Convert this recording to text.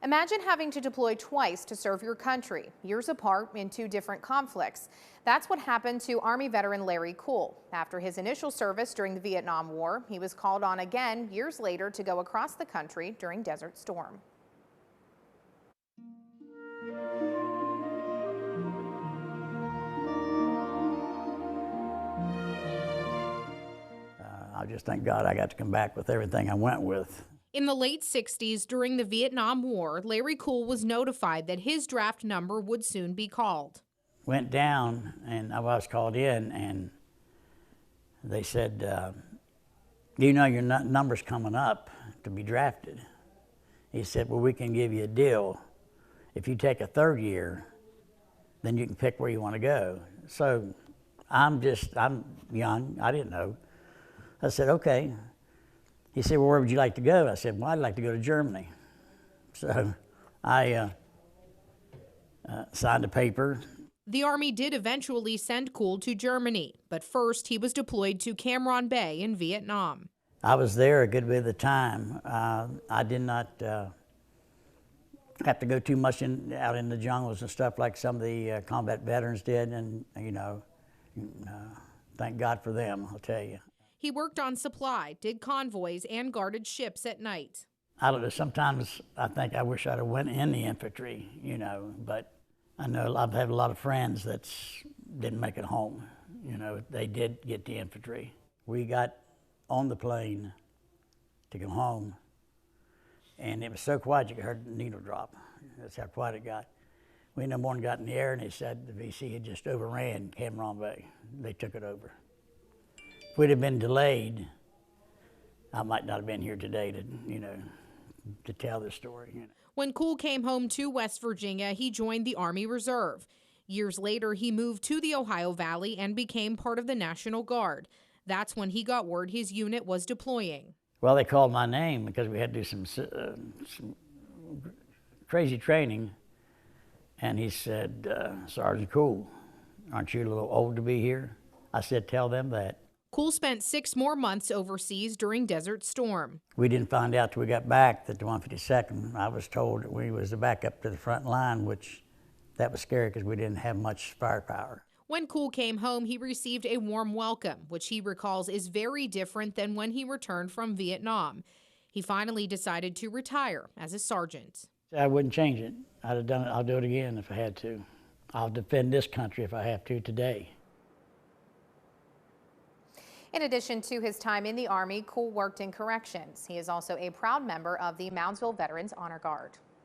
Imagine having to deploy twice to serve your country, years apart in two different conflicts. That's what happened to Army veteran Larry Kuhl. After his initial service during the Vietnam War, he was called on again years later to go across the country during Desert Storm. I just thank God I got to come back with everything I went with. In the late 60s, during the Vietnam War, Larry Kuhl was notified that his draft number would soon be called. Went down, and I was called in, and they said, you know your number's coming up to be drafted. He said, well, we can give you a deal. If you take a third year, then you can pick where you want to go. So I'm young, I didn't know. I said, okay. He said, well, where would you like to go? I said, well, I'd like to go to Germany. So I signed a paper. The Army did eventually send Kuhl to Germany, but first he was deployed to Cam Ranh Bay in Vietnam. I was there a good bit of the time. I did not have to go too much out in the jungles and stuff like some of the combat veterans did, and thank God for them, I'll tell you. He worked on supply, did convoys, and guarded ships at night. I don't know, sometimes I think I wish I'd have went in the infantry, but I know I've had a lot of friends that didn't make it home. They did get the infantry. We got on the plane to go home, and it was so quiet you could hear the needle drop. That's how quiet it got. We no more than got in the air, and they said the VC had just overran Cam Ranh Bay. They took it over. If we'd have been delayed, I might not have been here today to tell this story. When Kuhl came home to West Virginia, he joined the Army Reserve. Years later, he moved to the Ohio Valley and became part of the National Guard. That's when he got word his unit was deploying. Well, they called my name because we had to do some crazy training. And he said, Sergeant Kuhl, aren't you a little old to be here? I said, tell them that. Kuhl spent 6 more months overseas during Desert Storm. We didn't find out till we got back that the 152nd, I was told that we was the backup to the front line, which that was scary because we didn't have much firepower. When Kuhl came home, he received a warm welcome, which he recalls is very different than when he returned from Vietnam. He finally decided to retire as a sergeant. I wouldn't change it. I'd have done it. I'll do it again if I had to. I'll defend this country if I have to today. In addition to his time in the Army, Kuhl worked in corrections. He is also a proud member of the Moundsville Veterans Honor Guard.